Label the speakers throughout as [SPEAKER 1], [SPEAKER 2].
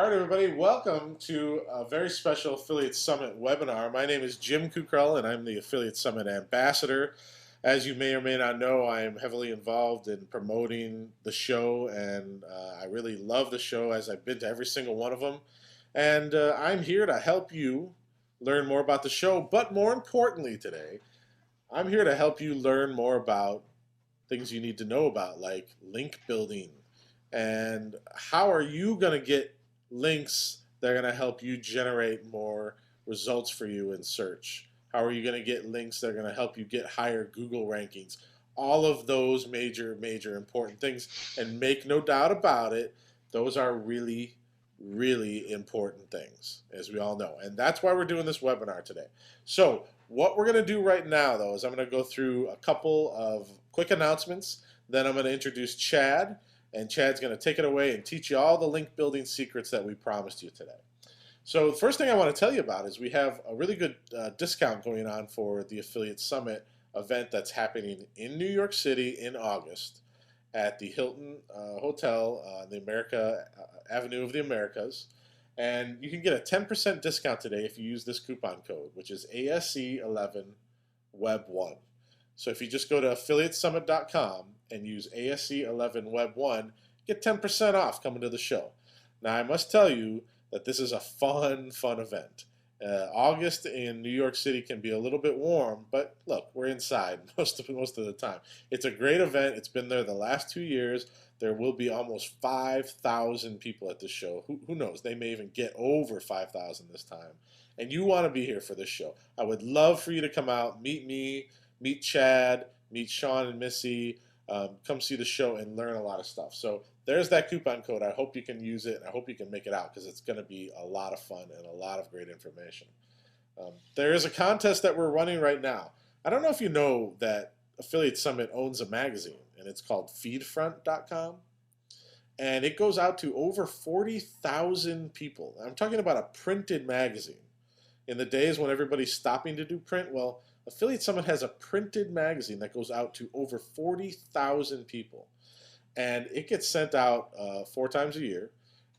[SPEAKER 1] All right, everybody, welcome to a very special Affiliate Summit webinar. My name is Jim Kukrell, and I'm the Affiliate Summit Ambassador. As you may or may not know, I am heavily involved in promoting the show, and I really love the show as I've been to every single one of them. And I'm here to help you learn more about the show, but more importantly today, I'm here to help you learn more about things you need to know about, like link building, and how are you going to get links that are going to help you generate more results for you in search? How are you going to get links that are going to help you get higher Google rankings? All of those major, major important things. And make no doubt about it, those are really, really important things, as we all know. And that's why we're doing this webinar today. So what we're going to do right now, though, is I'm going to go through a couple of quick announcements. Then I'm going to introduce Chad, and Chad's going to take it away and teach you all the link building secrets that we promised you today. So the first thing I want to tell you about is we have a really good discount going on for the Affiliate Summit event that's happening in New York City in August at the Hilton Hotel on the Avenue of the Americas. And you can get a 10% discount today if you use this coupon code, which is ASC11Web1. So if you just go to affiliatesummit.com and use ASC11Web1, get 10% off coming to the show. Now, I must tell you that this is a fun event. August in New York City can be a little bit warm, but look, we're inside most of the time. It's a great event. It's been there the last 2 years. There will be almost 5,000 people at this show. Who knows? They may even get over 5,000 this time. And you want to be here for this show. I would love for you to come out, meet me, meet Chad, meet Sean and Missy, come see the show and learn a lot of stuff. So there's that coupon code. I hope you can use it. I hope you can make it out because it's going to be a lot of fun and a lot of great information. There is a contest that we're running right now. I don't know if you know that Affiliate Summit owns a magazine, and it's called feedfront.com. And it goes out to over 40,000 people. I'm talking about a printed magazine. In the days when everybody's stopping to do print, well, Affiliate Summit has a printed magazine that goes out to over 40,000 people. And it gets sent out 4 times a year.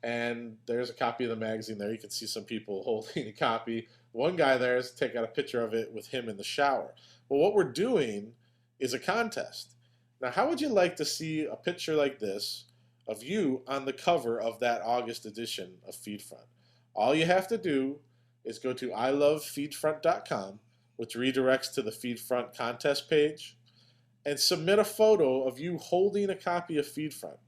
[SPEAKER 1] And there's a copy of the magazine there. You can see some people holding a copy. One guy there is taking a picture of it with him in the shower. Well, what we're doing is a contest. Now, how would you like to see a picture like this of you on the cover of that August edition of FeedFront? All you have to do is go to ilovefeedfront.com, which redirects to the FeedFront contest page, and submit a photo of you holding a copy of FeedFront.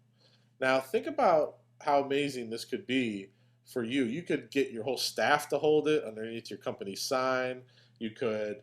[SPEAKER 1] Now, think about how amazing this could be for you. You could get your whole staff to hold it underneath your company sign. You could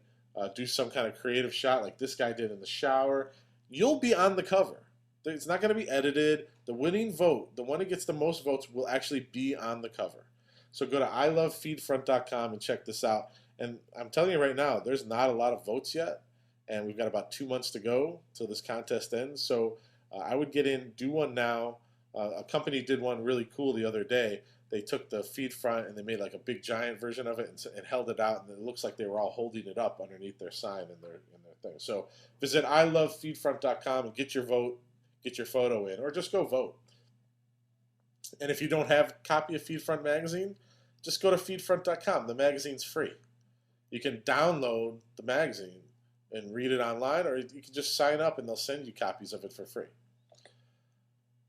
[SPEAKER 1] do some kind of creative shot like this guy did in the shower. You'll be on the cover. It's not going to be edited. The winning vote, the one that gets the most votes, will actually be on the cover. So go to ilovefeedfront.com and check this out. And I'm telling you right now, there's not a lot of votes yet, and we've got about 2 months to go till this contest ends. So I would get in, do one now. A company did one really cool the other day. They took the feed front and they made like a big giant version of it and held it out, and it looks like they were all holding it up underneath their sign and their thing. So visit ilovefeedfront.com and get your vote, get your photo in, or just go vote. And if you don't have a copy of FeedFront magazine, just go to feedfront.com. The magazine's free. You can download the magazine and read it online, or you can just sign up and they'll send you copies of it for free.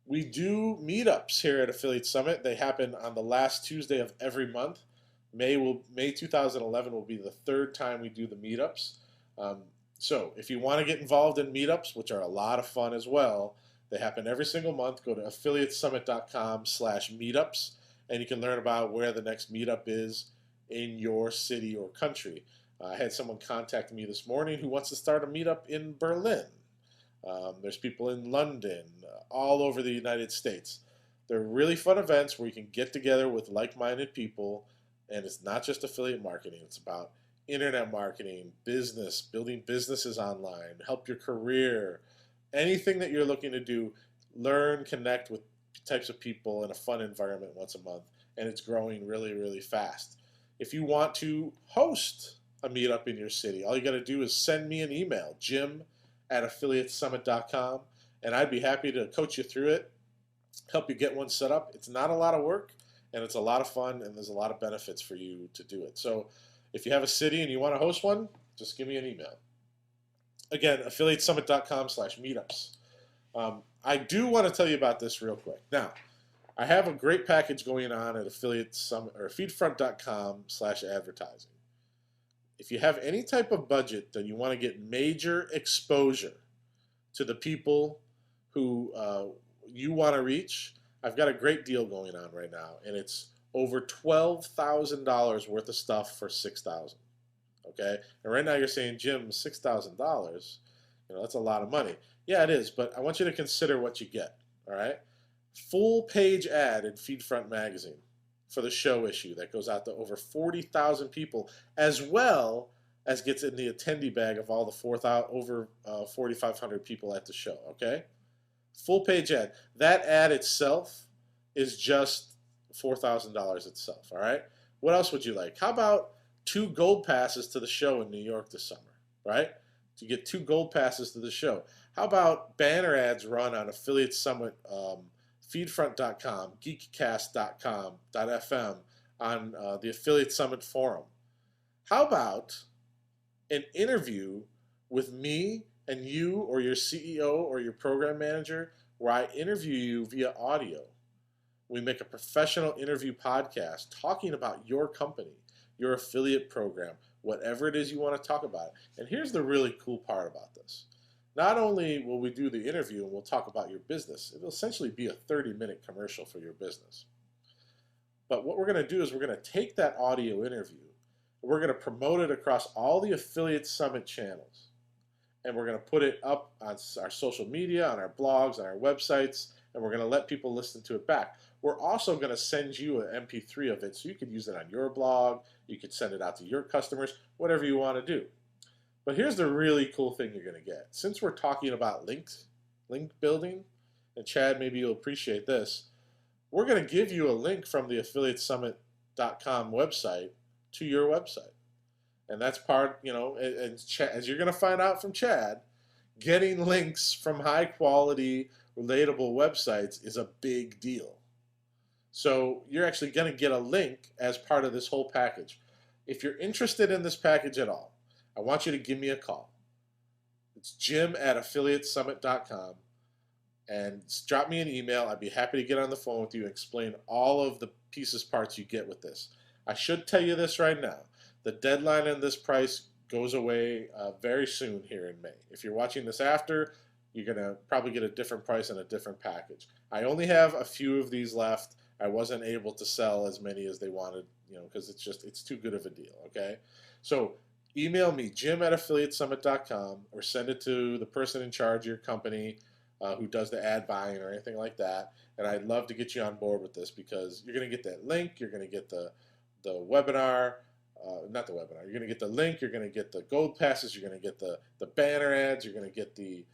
[SPEAKER 1] We do meetups here at Affiliate Summit. They happen on the last Tuesday of every month. May 2011 will be the 3rd time we do the meetups. So if you want to get involved in meetups, which are a lot of fun as well, they happen every single month. Go to affiliatesummit.com/meetups, and you can learn about where the next meetup is in your city or country. I had someone contact me this morning who wants to start a meetup in Berlin. There's people in London, all over the United States. They're really fun events where you can get together with like-minded people, and it's not just affiliate marketing. It's about internet marketing, business, building businesses online, help your career, anything that you're looking to do. Learn, connect with types of people in a fun environment once a month, and it's growing really, really fast. If you want to host a meetup in your city, all you got to do is send me an email, jim@affiliatesummit.com, and I'd be happy to coach you through it, help you get one set up. It's not a lot of work, and it's a lot of fun, and there's a lot of benefits for you to do it. So if you have a city and you want to host one, just give me an email. Again, affiliatesummit.com/meetups. I do want to tell you about this real quick. Now, I have a great package going on at affiliate summit or feedfront.com/advertising. If you have any type of budget that you want to get major exposure to the people who you want to reach, I've got a great deal going on right now, and it's over $12,000 worth of stuff for $6,000. Okay, and right now you're saying, Jim, $6,000, that's a lot of money. Yeah, it is, but I want you to consider what you get. All right, full page ad in FeedFront magazine for the show issue that goes out to over 40,000 people, as well as gets in the attendee bag of all the over 4,500 people at the show. Okay, full page ad. That ad itself is just $4,000 itself. All right, what else would you like? How about 2 gold passes to the show in New York this summer? Right, you get 2 gold passes to the show. How about banner ads run on Affiliate Summit, feedfront.com, geekcast.com.fm, on the Affiliate Summit forum? How about an interview with me and you or your CEO or your program manager, where I interview you via audio? We make a professional interview podcast talking about your company, your affiliate program, whatever it is you want to talk about. And here's the really cool part about this. Not only will we do the interview and we'll talk about your business, it'll essentially be a 30-minute commercial for your business. But what we're going to do is we're going to take that audio interview and we're going to promote it across all the Affiliate Summit channels. And we're going to put it up on our social media, on our blogs, on our websites, and we're going to let people listen to it back. We're also going to send you an MP3 of it so you could use it on your blog, you could send it out to your customers, whatever you want to do. But here's the really cool thing you're going to get. Since we're talking about link building, and Chad, maybe you'll appreciate this, we're going to give you a link from the affiliatesummit.com website to your website. And that's part, and as you're going to find out from Chad, getting links from high quality, relatable websites is a big deal. So you're actually going to get a link as part of this whole package. If you're interested in this package at all, I want you to give me a call. It's jim@affiliatesummit.com, and drop me an email. I'd be happy to get on the phone with you and explain all of the parts you get with this. I should tell you this right now. The deadline on this price goes away very soon here in May. If you're watching this after, you're going to probably get a different price and a different package. I only have a few of these left. I wasn't able to sell as many as they wanted, because it's too good of a deal, okay? So email me, jim@affiliatesummit.com, or send it to the person in charge of your company who does the ad buying or anything like that. And I'd love to get you on board with this, because you're going to get that link, you're going to get the webinar, not the webinar, you're going to get the link, you're going to get the gold passes, you're going to get the banner ads, you're going to get the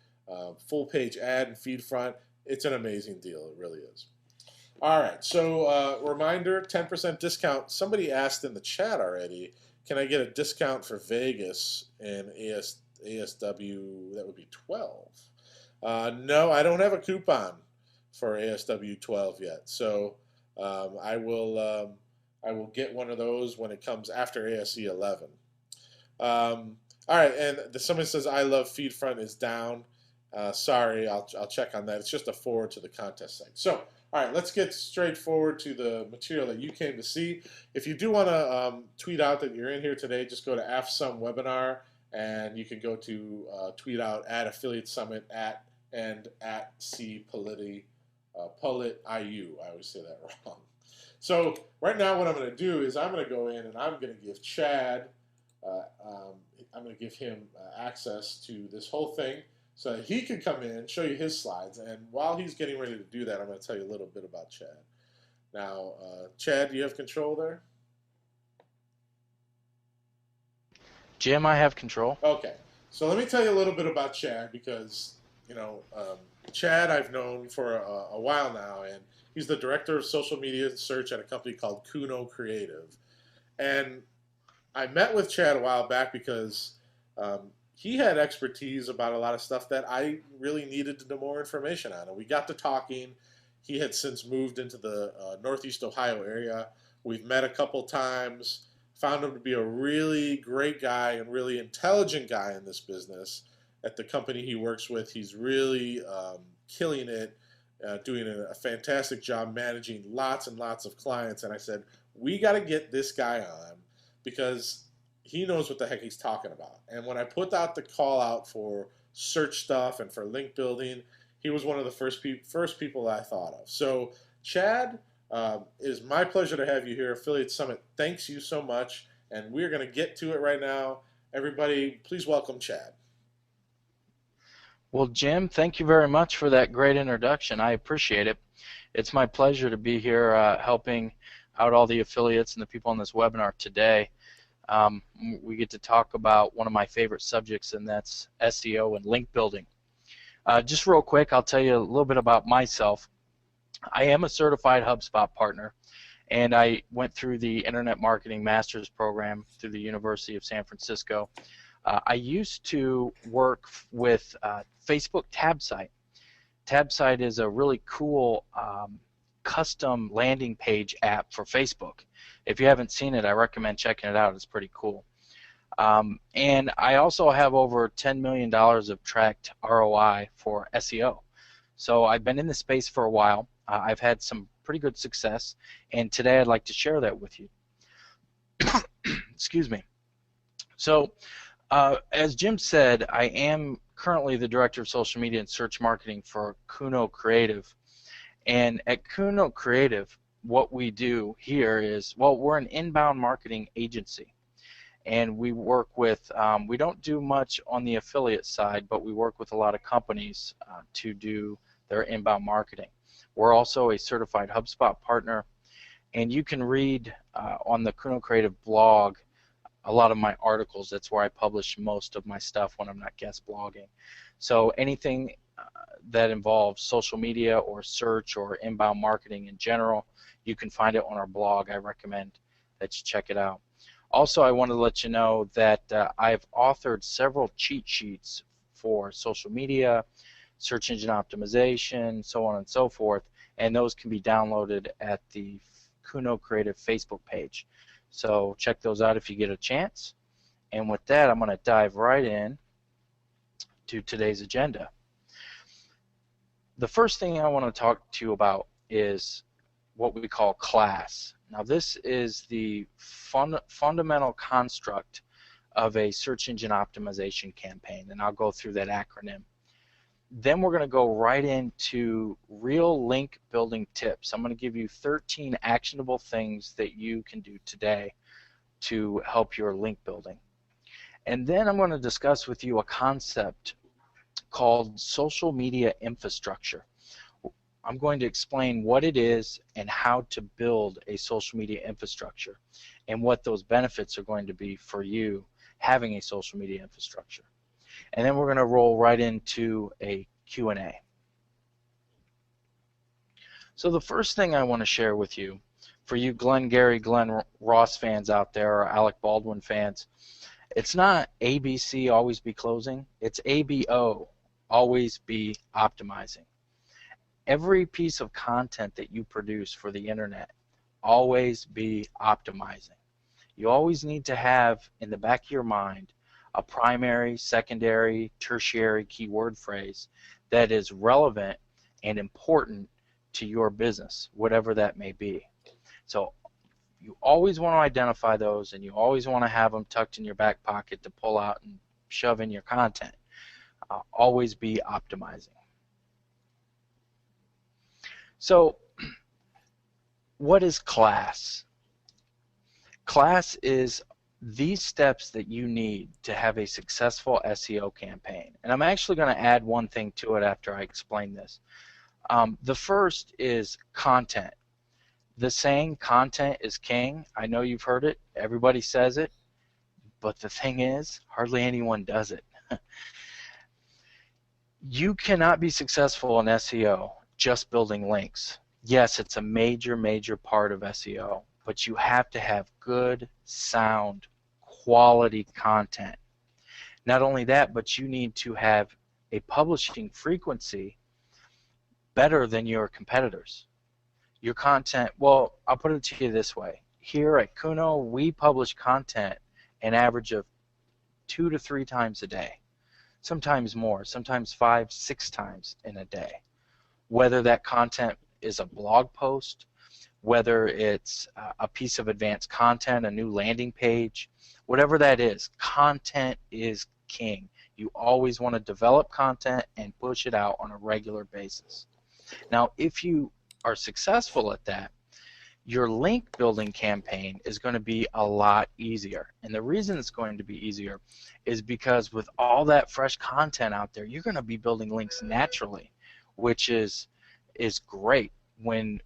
[SPEAKER 1] full page ad and feed front. It's an amazing deal, it really is. All right, so reminder, 10% discount. Somebody asked in the chat already, can I get a discount for Vegas and ASW? That would be 12. No, I don't have a coupon for ASW 12 yet. So I will get one of those when it comes after ASE 11. All right, and somebody says I love FeedFront is down. Sorry, I'll check on that. It's just a forward to the contest site. So, all right, let's get straight forward to the material that you came to see. If you do want to tweet out that you're in here today, just go to AFSUM webinar, and you can go to tweet out at Affiliate Summit and at CPolitiIU. I always say that wrong. So right now what I'm going to do is I'm going to go in and I'm going to give Chad, I'm going to give him access to this whole thing, so that he can come in, show you his slides, and while he's getting ready to do that, I'm going to tell you a little bit about Chad. Now, Chad, do you have control there?
[SPEAKER 2] Jim, I have control.
[SPEAKER 1] Okay, so let me tell you a little bit about Chad, because, Chad I've known for a while now, and he's the director of social media search at a company called Kuno Creative. And I met with Chad a while back because he had expertise about a lot of stuff that I really needed to know more information on. And we got to talking. He had since moved into the Northeast Ohio area. We've met a couple times. Found him to be a really great guy and really intelligent guy in this business. At the company he works with, he's really killing it, doing a fantastic job managing lots and lots of clients. And I said, we got to get this guy on because he knows what the heck he's talking about. And when I put out the call out for search stuff and for link building, he was one of the first people I thought of. So, Chad, it is my pleasure to have you here. Affiliate Summit thanks you so much, and we're going to get to it right now. Everybody, please welcome Chad.
[SPEAKER 2] Well, Jim, thank you very much for that great introduction. I appreciate it. It's my pleasure to be here helping out all the affiliates and the people on this webinar today. We get to talk about one of my favorite subjects, and that's SEO and link building. Just real quick, I'll tell you a little bit about myself. I am a certified HubSpot partner, and I went through the Internet Marketing Master's Program through the University of San Francisco. I used to work with Facebook TabSite. TabSite is a really cool custom landing page app for Facebook. If you haven't seen it, I recommend checking it out. It's pretty cool. And I also have over $10 million of tracked ROI for SEO. So I've been in the space for a while. I've had some pretty good success, and today I'd like to share that with you. Excuse me. So as Jim said, I am currently the Director of Social Media and Search Marketing for Kuno Creative. And at Kuno Creative, what we do here is, well, we're an inbound marketing agency. And we work with, we don't do much on the affiliate side, but we work with a lot of companies to do their inbound marketing. We're also a certified HubSpot partner, and you can read on the Kuno Creative blog a lot of my articles. That's where I publish most of my stuff when I'm not guest blogging. So anything that involves social media or search or inbound marketing in general, you can find it on our blog. I recommend that you check it out. Also, I wanted to let you know that I've authored several cheat sheets for social media, search engine optimization, so on and so forth, and those can be downloaded at the Kuno Creative Facebook page. So check those out if you get a chance. And with that, I'm going to dive right in to today's agenda. The first thing I want to talk to you about is what we call class. Now, this is the fundamental construct of a search engine optimization campaign, and I'll go through that acronym. Then we're going to go right into real link building tips. I'm going to give you 13 actionable things that you can do today to help your link building. And then I'm going to discuss with you a concept called social media infrastructure. I'm going to explain what it is and how to build a social media infrastructure and what those benefits are going to be for you having a social media infrastructure. And then we're going to roll right into a Q&A. So the first thing I want to share with you, for you Glenn Gary, Glenn Ross fans out there, or Alec Baldwin fans, it's not ABC, always be closing. It's ABO, always be optimizing. Every piece of content that you produce for the internet, always be optimizing. You always need to have in the back of your mind a primary, secondary, tertiary keyword phrase that is relevant and important to your business, whatever that may be. So you always want to identify those, and you always want to have them tucked in your back pocket to pull out and shove in your content. Always be optimizing. So what is class? Class is these steps that you need to have a successful SEO campaign. And I'm actually going to add one thing to it after I explain this. The first is content. The saying, content is king, I know you've heard it. Everybody says it. But the thing is, hardly anyone does it. You cannot be successful in SEO just building links. Yes, it's a major, major part of SEO, but you have to have good, sound, quality content. Not only that, but you need to have a publishing frequency better than your competitors. Your content, well, I'll put it to you this way. Here at Kuno, we publish content an average of 2 to 3 times a day, sometimes more, sometimes 5, 6 times in a day. Whether that content is a blog post, whether it's a piece of advanced content, a new landing page, whatever that is, content is king. You always want to develop content and push it out on a regular basis. Now, if you are successful at that, your link building campaign is going to be a lot easier. And the reason it's going to be easier is because with all that fresh content out there, you're going to be building links naturally, which is great. When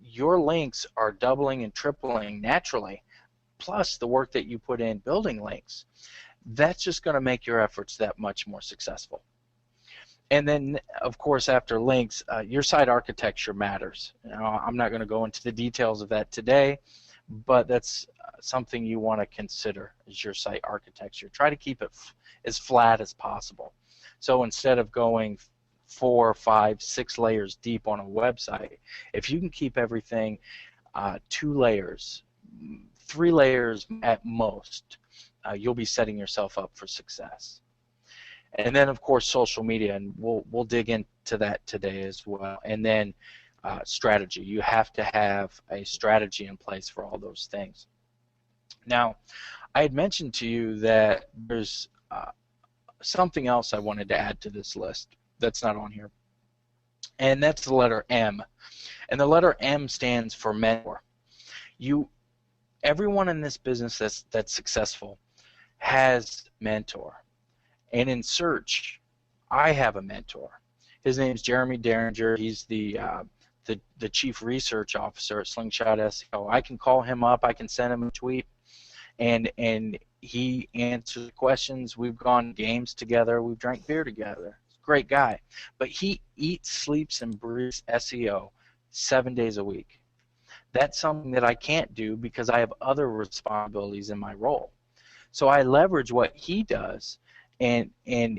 [SPEAKER 2] your links are doubling and tripling naturally, plus the work that you put in building links, that's just going to make your efforts that much more successful. And then, of course, after links, your site architecture matters. Now, I'm not going to go into the details of that today, but that's something you want to consider is your site architecture. Try to keep it as flat as possible. So instead of going 4, 5, 6 layers deep on a website, if you can keep everything 2 layers, 3 layers at most, you'll be setting yourself up for success. And then, of course, social media, and we'll dig into that today as well. And then strategy. You have to have a strategy in place for all those things. Now, I had mentioned to you that there's something else I wanted to add to this list that's not on here, and that's the letter M. And the letter M stands for mentor. Everyone in this business that's successful has a mentor. And in search, I have a mentor. His name is Jeremy Derringer. He's the chief research officer at Slingshot SEO. I can call him up. I can send him a tweet, and he answers questions. We've gone games together. We've drank beer together. Great guy. But he eats, sleeps, and breathes SEO 7 days a week. That's something that I can't do because I have other responsibilities in my role. So I leverage what he does, and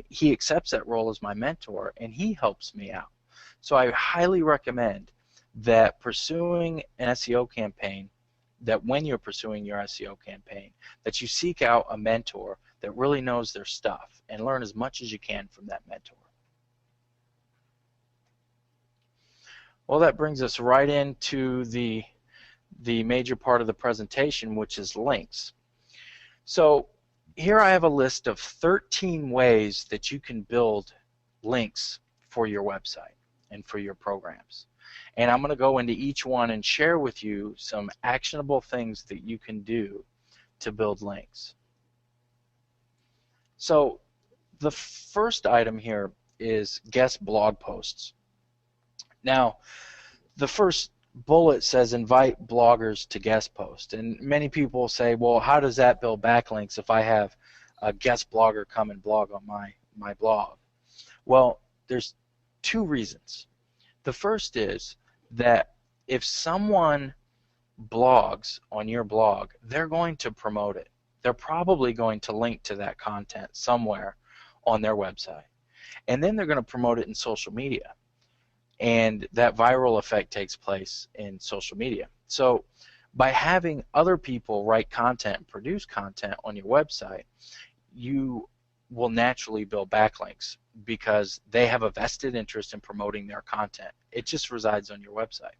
[SPEAKER 2] he accepts that role as my mentor, and he helps me out. So I highly recommend that pursuing an SEO campaign, that when you're pursuing your SEO campaign, that you seek out a mentor that really knows their stuff and learn as much as you can from that mentor. Well, that brings us right into the major part of the presentation, which is links. So here I have a list of 13 ways that you can build links for your website and for your programs. And I'm going to go into each one and share with you some actionable things that you can do to build links. So the first item here is guest blog posts. Now, the first bullet says invite bloggers to guest post, and many people say, well, how does that build backlinks if I have a guest blogger come and blog on my blog? Well, there's 2 reasons. The first is that if someone blogs on your blog, they're going to promote it. They're probably going to link to that content somewhere on their website, and then they're going to promote it in social media. And that viral effect takes place in social media. So by having other people write content and produce content on your website, you will naturally build backlinks because they have a vested interest in promoting their content. It just resides on your website.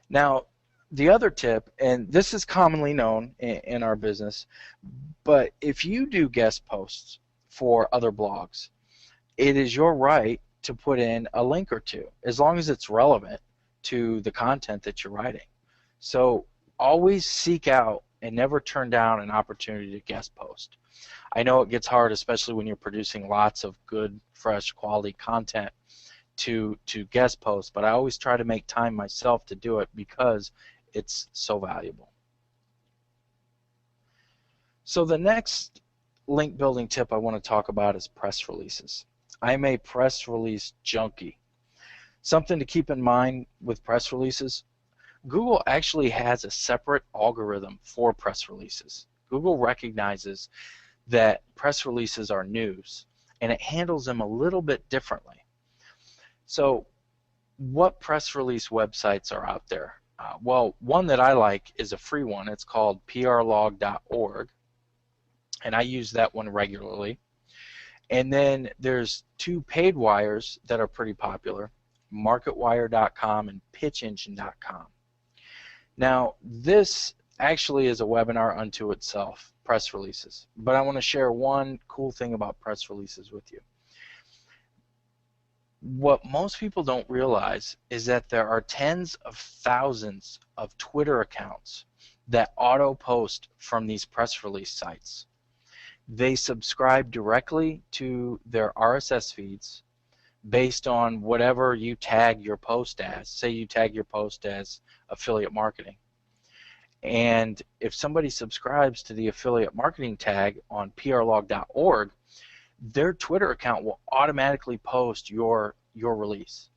[SPEAKER 2] Now, the other tip, and this is commonly known in our business, but if you do guest posts for other blogs, it is your right to put in a link or two, as long as it's relevant to the content that you're writing. So always seek out and never turn down an opportunity to guest post. I know it gets hard, especially when you're producing lots of good, fresh, quality content to guest post, but I always try to make time myself to do it because it's so valuable. So the next link building tip I want to talk about is press releases. I'm a press release junkie. Something to keep in mind with press releases, Google actually has a separate algorithm for press releases. Google recognizes that press releases are news, and it handles them a little bit differently. So what press release websites are out there? Well, one that I like is a free one. It's called prlog.org, and I use that one regularly. And then there's two paid wires that are pretty popular, marketwire.com and pitchengine.com. Now, this actually is a webinar unto itself, press releases. But I want to share one cool thing about press releases with you. What most people don't realize is that there are tens of thousands of Twitter accounts that auto-post from these press release sites. They subscribe directly to their RSS feeds based on whatever you tag your post as. Say you tag your post as affiliate marketing. And if somebody subscribes to the affiliate marketing tag on prlog.org, their Twitter account will automatically post your release.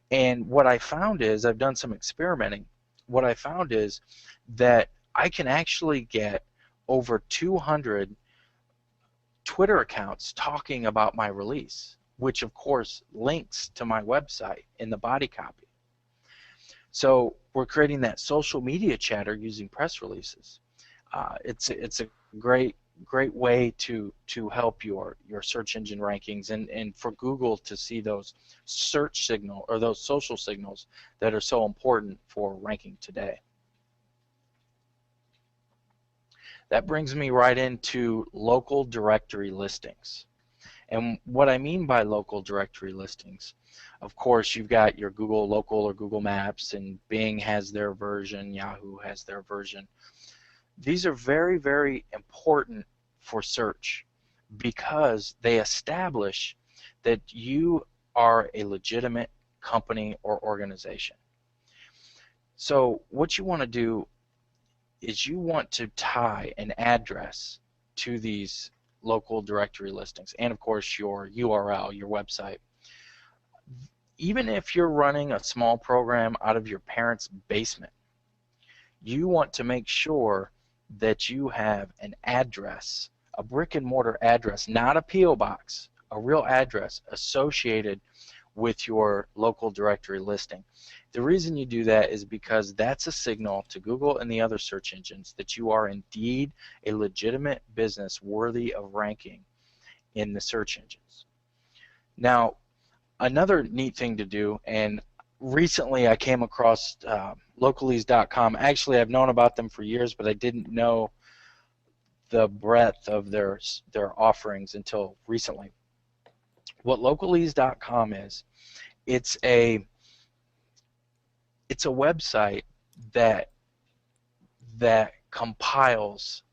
[SPEAKER 2] And what I found is, I've done some experimenting, what I found is that I can actually get over 200 Twitter accounts talking about my release, which of course links to my website in the body copy. So we're creating that social media chatter using press releases. It's a great way to help your search engine rankings and for Google to see those search signal or those social signals that are so important for ranking today. That brings me right into local directory listings. And what I mean by local directory listings, of course, you've got your Google Local or Google Maps, and Bing has their version, Yahoo has their version. These are very, very important for search because they establish that you are a legitimate company or organization. So what you want to do is you want to tie an address to these local directory listings and of course your URL, your website. Even if you're running a small program out of your parents' basement, you want to make sure that you have an address, a brick and mortar address, not a P.O. box, a real address associated with your local directory listing. The reason you do that is because that's a signal to Google and the other search engines that you are indeed a legitimate business worthy of ranking in the search engines. Now, another neat thing to do, and recently I came across localese.com. Actually, I've known about them for years, but I didn't know the breadth of their offerings until recently. What localese.com is, it's a website that compiles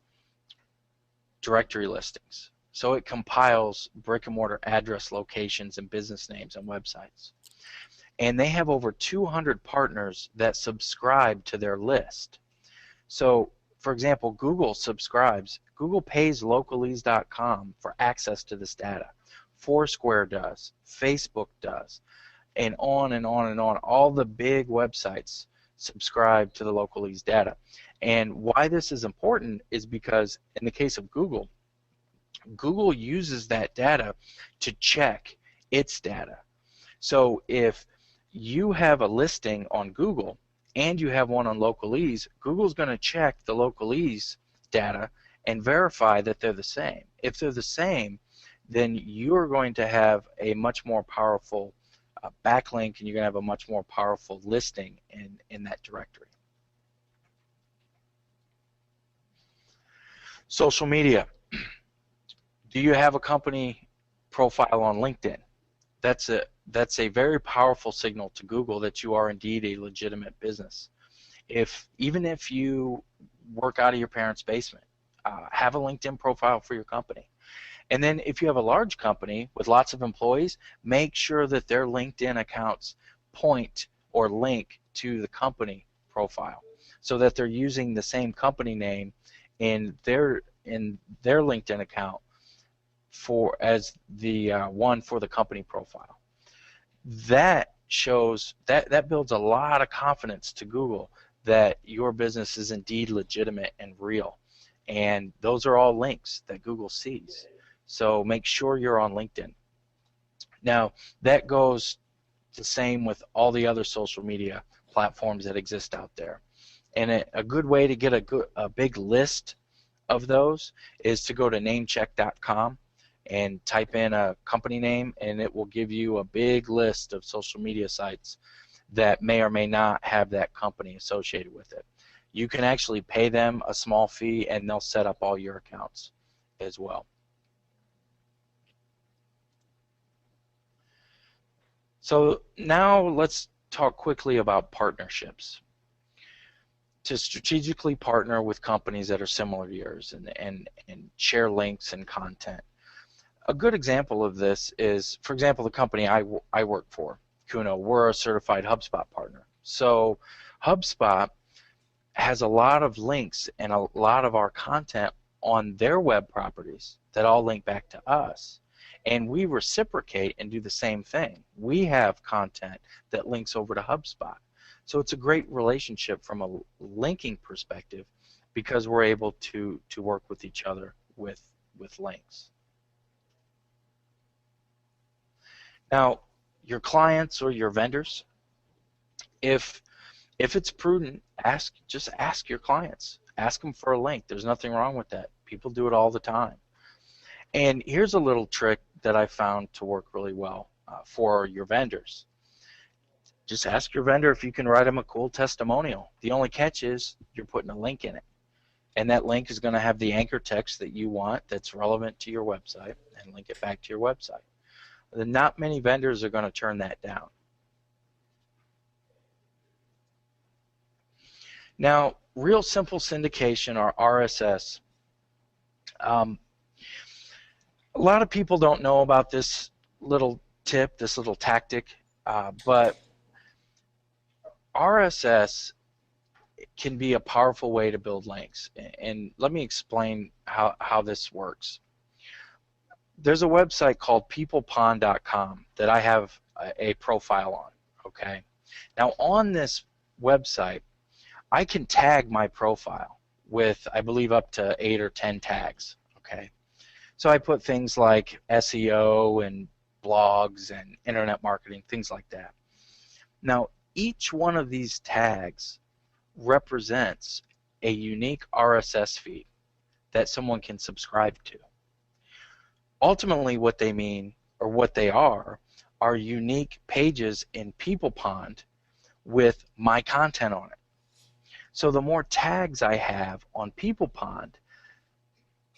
[SPEAKER 2] directory listings. So it compiles brick and mortar address locations and business names and websites. And they have over 200 partners that subscribe to their list. So, for example, Google subscribes. Google pays localese.com for access to this data. Foursquare does. Facebook does. And on and on and on. All the big websites subscribe to the Localese data. And why this is important is because in the case of Google, Google uses that data to check its data. So if you have a listing on Google and you have one on Localese, Google's going to check the Localese data and verify that they're the same. If they're the same, then you're going to have a much more powerful backlink, and you're going to have a much more powerful listing in that directory. Social media. Do you have a company profile on LinkedIn? That's a very powerful signal to Google that you are indeed a legitimate business. Even if you work out of your parents' basement, have a LinkedIn profile for your company. And then if you have a large company with lots of employees, make sure that their LinkedIn accounts point or link to the company profile so that they're using the same company name in their LinkedIn account as the one for the company profile. That shows that builds a lot of confidence to Google that your business is indeed legitimate and real. And those are all links that Google sees. So make sure you're on LinkedIn. Now, that goes the same with all the other social media platforms that exist out there. And a good way to get a big list of those is to go to namecheck.com and type in a company name, and it will give you a big list of social media sites that may or may not have that company associated with it. You can actually pay them a small fee, and they'll set up all your accounts as well. So now let's talk quickly about partnerships. To strategically partner with companies that are similar to yours and share links and content. A good example of this is, for example, the company I work for, Kuno. We're a certified HubSpot partner. So HubSpot has a lot of links and a lot of our content on their web properties that all link back to us. And we reciprocate and do the same thing. We have content that links over to HubSpot. So it's a great relationship from a linking perspective because we're able to work with each other with links. Now, your clients or your vendors, if it's prudent, just ask your clients. Ask them for a link. There's nothing wrong with that. People do it all the time. And here's a little trick that I found to work really well for your vendors. Just ask your vendor if you can write them a cool testimonial. The only catch is you're putting a link in it. And that link is going to have the anchor text that you want that's relevant to your website and link it back to your website. Not many vendors are going to turn that down. Now, real simple syndication, or RSS. A lot of people don't know about this little tip, this little tactic, but RSS can be a powerful way to build links. And let me explain how this works. There's a website called peoplepond.com that I have a profile on, okay? Now, on this website, I can tag my profile with, I believe, up to 8 or 10 tags, okay? So I put things like SEO and blogs and internet marketing, things like that. Now, each one of these tags represents a unique RSS feed that someone can subscribe to. Ultimately, what they mean, or what they are unique pages in PeoplePond with my content on it. So the more tags I have on PeoplePond,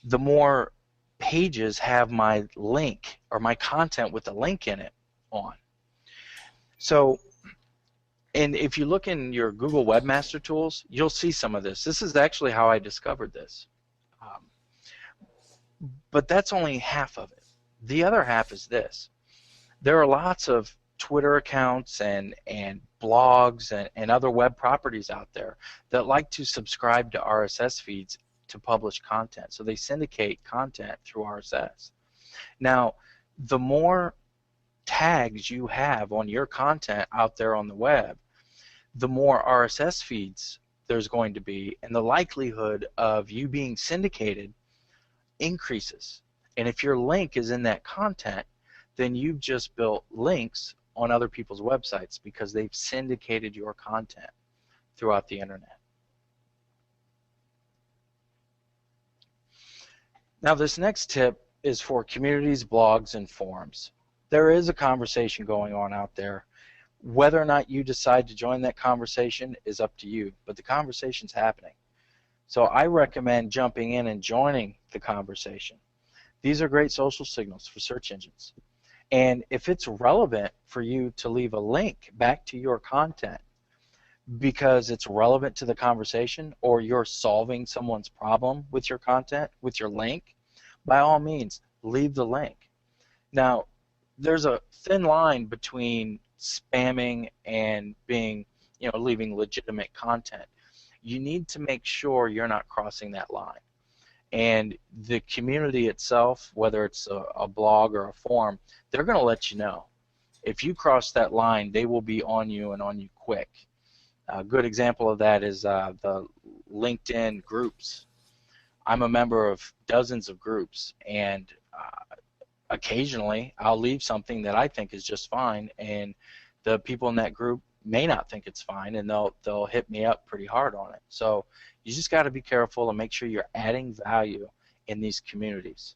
[SPEAKER 2] the more pages have my link or my content with the link in it on. So, and if you look in your Google Webmaster Tools, you'll see some of this. This is actually how I discovered this. But that's only half of it. The other half is this. There are lots of Twitter accounts and blogs and other web properties out there that like to subscribe to RSS feeds to publish content. So they syndicate content through RSS. Now, the more tags you have on your content out there on the web, the more RSS feeds there's going to be, and the likelihood of you being syndicated increases. And if your link is in that content, then you've just built links on other people's websites because they've syndicated your content throughout the internet. Now, this next tip is for communities, blogs, and forums. There is a conversation going on out there. Whether or not you decide to join that conversation is up to you, but the conversation's happening. So I recommend jumping in and joining the conversation. These are great social signals for search engines. And if it's relevant for you to leave a link back to your content because it's relevant to the conversation, or you're solving someone's problem with your content, with your link, by all means, leave the link. Now, there's a thin line between spamming and being, leaving legitimate content. You need to make sure you're not crossing that line. And the community itself, whether it's a blog or a forum, they're going to let you know. If you cross that line, they will be on you, and on you quick. A good example of that is the LinkedIn groups. I'm a member of dozens of groups, and occasionally I'll leave something that I think is just fine, and the people in that group may not think it's fine, and they'll hit me up pretty hard on it. So you just got to be careful and make sure you're adding value in these communities,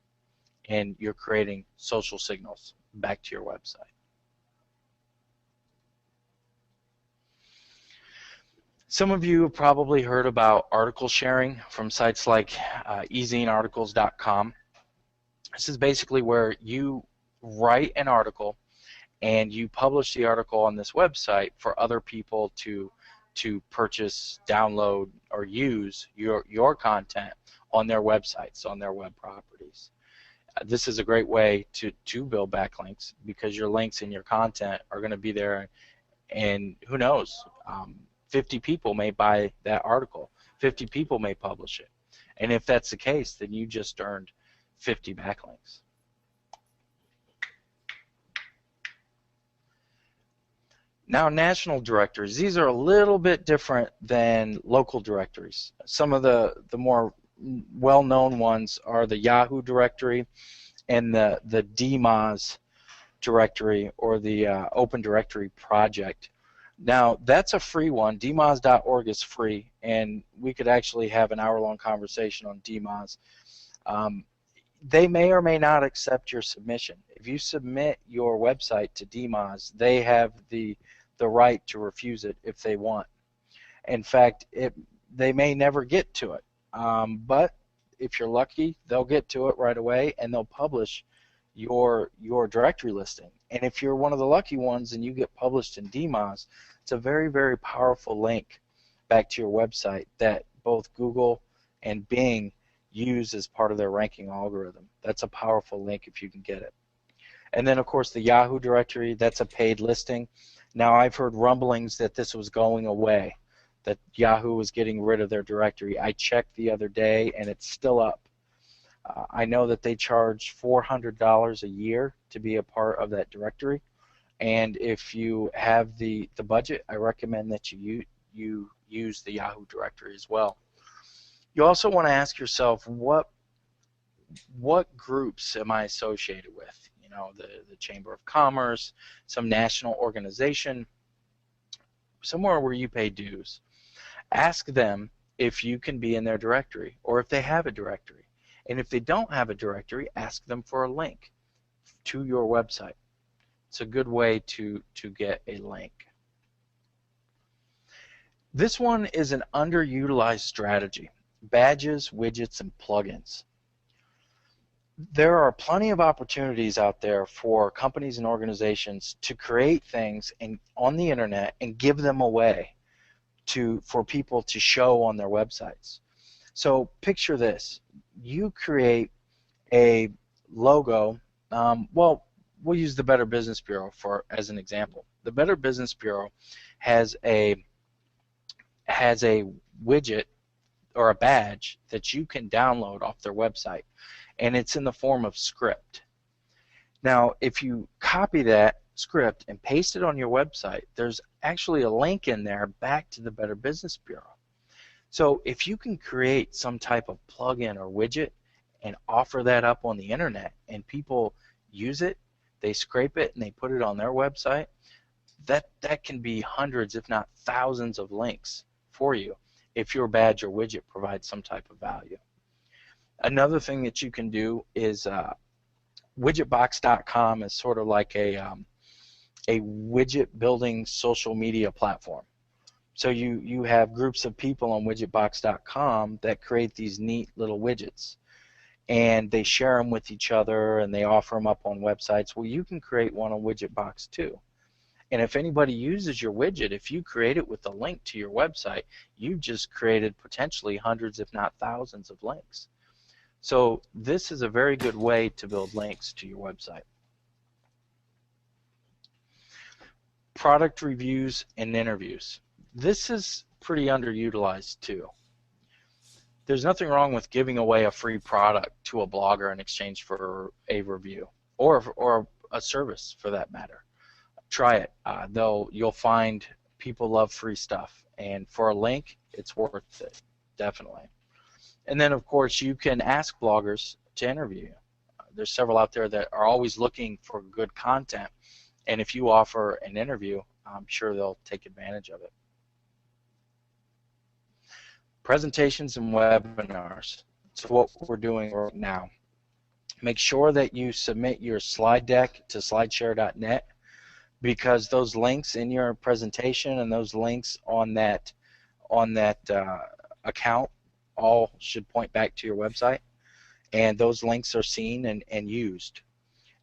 [SPEAKER 2] and you're creating social signals back to your website. Some of you have probably heard about article sharing from sites like ezinearticles.com. This is basically where you write an article and you publish the article on this website for other people to purchase, download, or use your content on their websites, on their web properties. This is a great way to build backlinks, because your links and your content are going to be there, and who knows, 50 people may buy that article, 50 people may publish it, and if that's the case, then you just earned 50 backlinks. Now, national directories, these are a little bit different than local directories. Some of the more well-known ones are the Yahoo directory and the DMOZ directory, or the Open Directory Project. Now, that's a free one. DMOZ.org is free, and we could actually have an hour-long conversation on DMOZ. They may or may not accept your submission. If you submit your website to DMOZ, they have the right to refuse it if they want. In fact, they may never get to it, but if you're lucky, they'll get to it right away, and they'll publish your directory listing. And if you're one of the lucky ones and you get published in DMOZ, it's a very, very powerful link back to your website that both Google and Bing use as part of their ranking algorithm. That's a powerful link if you can get it. And then, of course, the Yahoo directory, that's a paid listing. Now, I've heard rumblings that this was going away, that Yahoo was getting rid of their directory. I checked the other day, and it's still up. I know that they charge $400 a year to be a part of that directory, and if you have the budget, I recommend that you use the Yahoo directory as well. You also want to ask yourself, what groups am I associated with? You know, the Chamber of Commerce, some national organization, somewhere where you pay dues. Ask them if you can be in their directory, or if they have a directory. And if they don't have a directory, ask them for a link to your website. It's a good way to get a link. This one is an underutilized strategy: badges, widgets, and plugins. There are plenty of opportunities out there for companies and organizations to create things on the internet and give them away for people to show on their websites. So picture this: you create a logo. Well, we'll use the Better Business Bureau as an example. The Better Business Bureau has a widget or a badge that you can download off their website, and it's in the form of script. Now, if you copy that script and paste it on your website, there's actually a link in there back to the Better Business Bureau. So if you can create some type of plugin or widget and offer that up on the internet, and people use it, they scrape it and they put it on their website, that can be hundreds, if not thousands, of links for you if your badge or widget provides some type of value. Another thing that you can do is widgetbox.com is sort of like a widget building social media platform. So you have groups of people on widgetbox.com that create these neat little widgets, and they share them with each other, and they offer them up on websites. Well, you can create one on Widgetbox too. And if anybody uses your widget, if you create it with a link to your website, you've just created potentially hundreds, if not thousands, of links. So this is a very good way to build links to your website. Product reviews and interviews. This is pretty underutilized too. There's nothing wrong with giving away a free product to a blogger in exchange for a review, or a service for that matter. Try it. You'll find people love free stuff, and for a link, it's worth it, definitely. And then, of course, you can ask bloggers to interview you. There's several out there that are always looking for good content, and if you offer an interview, I'm sure they'll take advantage of it. Presentations and webinars. So what we're doing right now. Make sure that you submit your slide deck to slideshare.net, because those links in your presentation and those links on that account all should point back to your website, and those links are seen and used.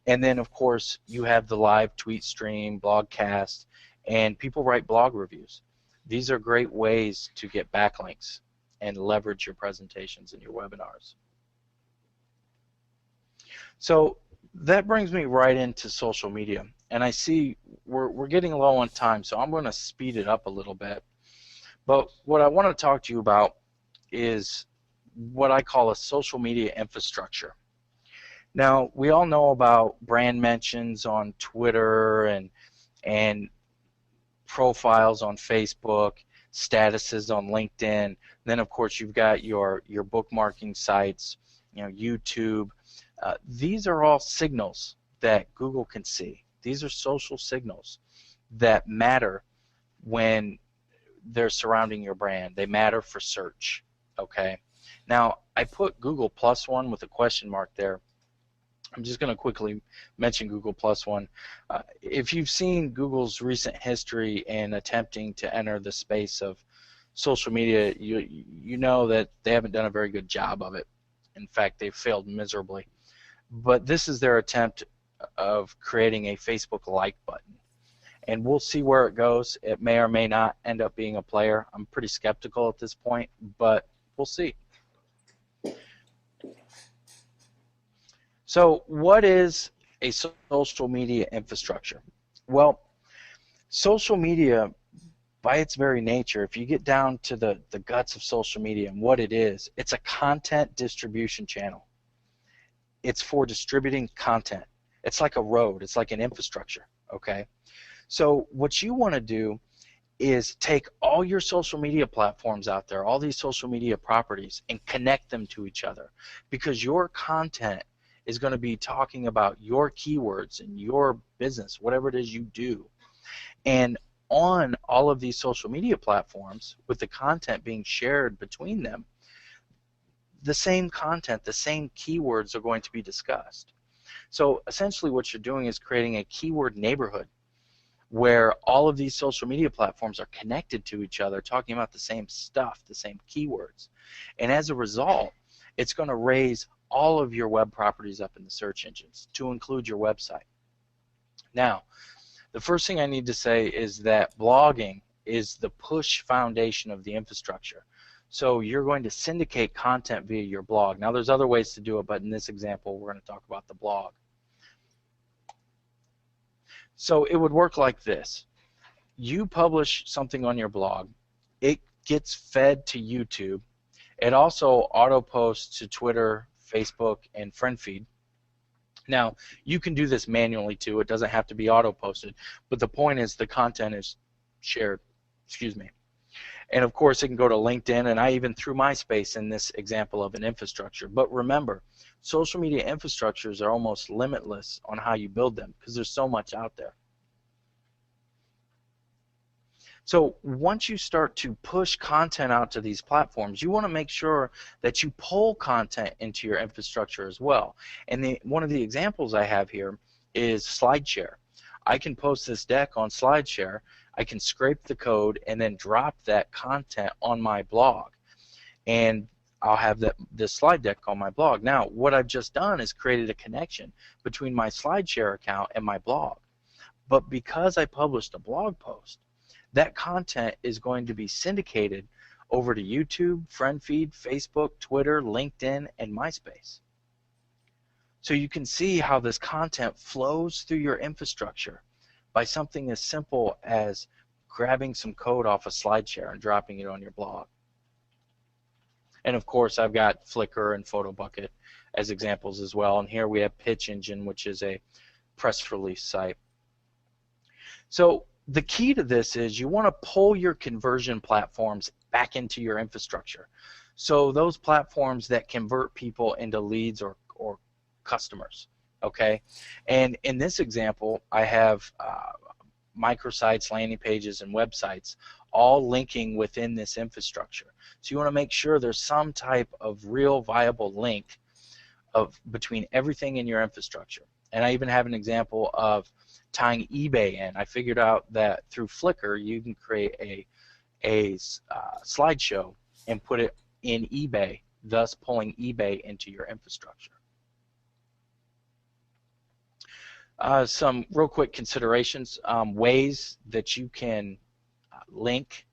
[SPEAKER 2] And then, of course, you have the live tweet stream, blogcast, and people write blog reviews. These are great ways to get backlinks and leverage your presentations and your webinars. So that brings me right into social media. And I see we're getting low on time, so I'm going to speed it up a little bit. But what I want to talk to you about is what I call a social media infrastructure. Now, we all know about brand mentions on Twitter and profiles on Facebook, statuses on LinkedIn. Then, of course, you've got your bookmarking sites, YouTube. These are all signals that Google can see. These are social signals that matter when they're surrounding your brand. They matter for search, okay? Now, I put Google Plus One with a question mark there. I'm just going to quickly mention Google Plus One. If you've seen Google's recent history in attempting to enter the space of social media, you know that they haven't done a very good job of it. In fact, they've failed miserably. But this is their attempt of creating a Facebook like button. And we'll see where it goes. It may or may not end up being a player. I'm pretty skeptical at this point, but we'll see. So what is a social media infrastructure? Well, social media, by its very nature, if you get down to the guts of social media and what it is, it's a content distribution channel. It's for distributing content. It's like a road. It's like an infrastructure, okay? So what you want to do is take all your social media platforms out there, all these social media properties, and connect them to each other, because your content is going to be talking about your keywords and your business, whatever it is you do. And on all of these social media platforms, with the content being shared between them, the same content, the same keywords are going to be discussed. So essentially what you're doing is creating a keyword neighborhood where all of these social media platforms are connected to each other, talking about the same stuff, the same keywords. And as a result, it's going to raise all of your web properties up in the search engines, to include your website. Now, the first thing I need to say is that blogging is the push foundation of the infrastructure. So you're going to syndicate content via your blog. Now, there's other ways to do it, but in this example, we're going to talk about the blog. So it would work like this. You publish something on your blog. It gets fed to YouTube. It also auto-posts to Twitter, Facebook, and FriendFeed. Now, you can do this manually too. It doesn't have to be auto-posted. But the point is the content is shared. Excuse me. And of course, it can go to LinkedIn, and I even threw MySpace in this example of an infrastructure. But remember, social media infrastructures are almost limitless on how you build them, because there's so much out there. So once you start to push content out to these platforms, you want to make sure that you pull content into your infrastructure as well. And one of the examples I have here is SlideShare. I can post this deck on SlideShare. I can scrape the code and then drop that content on my blog. And I'll have this slide deck on my blog. Now, what I've just done is created a connection between my SlideShare account and my blog. But because I published a blog post, that content is going to be syndicated over to YouTube, FriendFeed, Facebook, Twitter, LinkedIn, and MySpace. So you can see how this content flows through your infrastructure by something as simple as grabbing some code off a SlideShare and dropping it on your blog. And of course, I've got Flickr and PhotoBucket as examples as well. And here we have Pitch Engine, which is a press release site. So the key to this is you want to pull your conversion platforms back into your infrastructure. So those platforms that convert people into leads or customers, okay? And in this example, I have microsites, landing pages, and websites, all linking within this infrastructure. So you want to make sure there's some type of real viable link between everything in your infrastructure. And I even have an example of tying eBay in. I figured out that through Flickr you can create a slideshow and put it in eBay, thus pulling eBay into your infrastructure. Some real quick considerations, ways that you can link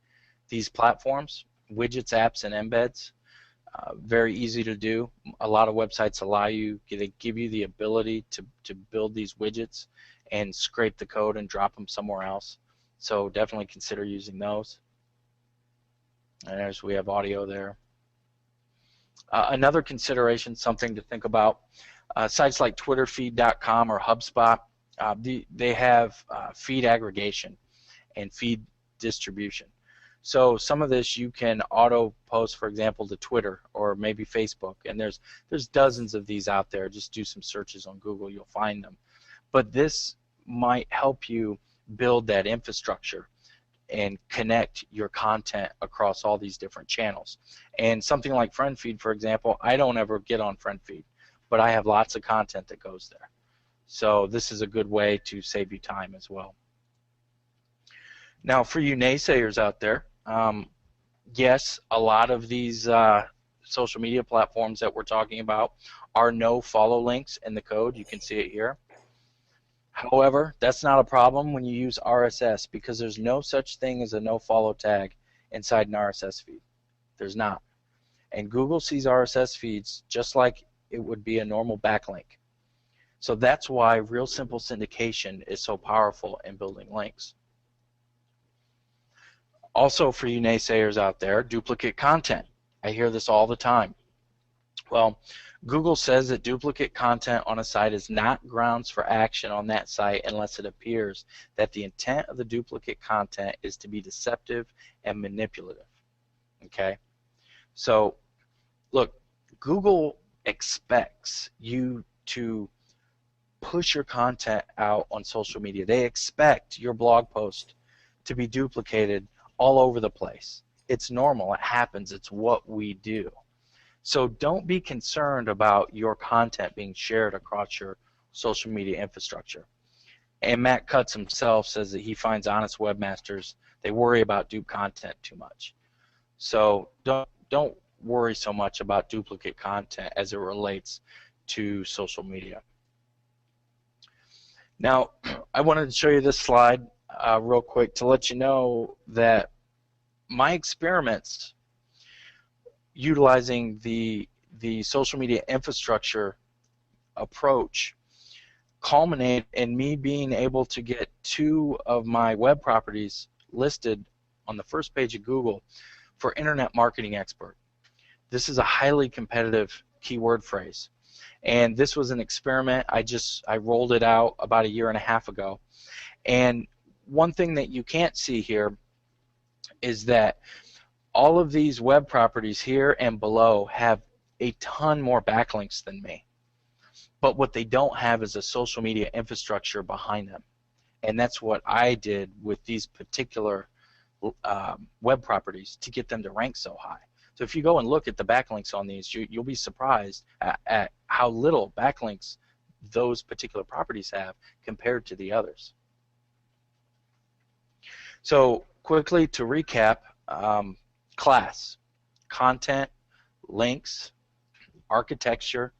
[SPEAKER 2] these platforms, widgets, apps, and embeds. Very easy to do. A lot of websites allow you, they give you the ability to build these widgets and scrape the code and drop them somewhere else. So definitely consider using those. And as we have audio there. Another consideration, something to think about, sites like twitterfeed.com or HubSpot, they have feed aggregation and feed distribution. So some of this you can auto post, for example, to Twitter or maybe Facebook, and there's dozens of these out there. Just do some searches on Google, you'll find them. But this might help you build that infrastructure and connect your content across all these different channels. And something like FriendFeed, for example, I don't ever get on FriendFeed, but I have lots of content that goes there. So this is a good way to save you time as well. Now, for you naysayers out there, yes, a lot of these social media platforms that we're talking about are no follow links in the code. You can see it here. However, that's not a problem when you use RSS, because there's no such thing as a no follow tag inside an RSS feed. There's not. And Google sees RSS feeds just like it would be a normal backlink. So that's why real simple syndication is so powerful in building links. Also, for you naysayers out there, duplicate content. I hear this all the time. Well, Google says that duplicate content on a site is not grounds for action on that site unless it appears that the intent of the duplicate content is to be deceptive and manipulative. Okay? So, look, Google expects you to push your content out on social media. They expect your blog post to be duplicated all over the place. It's normal. It happens. It's what we do. So don't be concerned about your content being shared across your social media infrastructure. And Matt Cutts himself says that he finds honest webmasters, they worry about dupe content too much. So don't worry so much about duplicate content as it relates to social media. Now, I wanted to show you this slide real quick to let you know that my experiments utilizing the social media infrastructure approach culminate in me being able to get 2 of my web properties listed on the first page of Google for Internet Marketing Expert. This is a highly competitive keyword phrase, and this was an experiment. I rolled it out about 1.5 years ago, and one thing that you can't see here is that all of these web properties here and below have a ton more backlinks than me. But what they don't have is a social media infrastructure behind them. And that's what I did with these particular web properties to get them to rank so high. So if you go and look at the backlinks on these, you'll be surprised at how little backlinks those particular properties have compared to the others. So quickly to recap, class, content, links, architecture,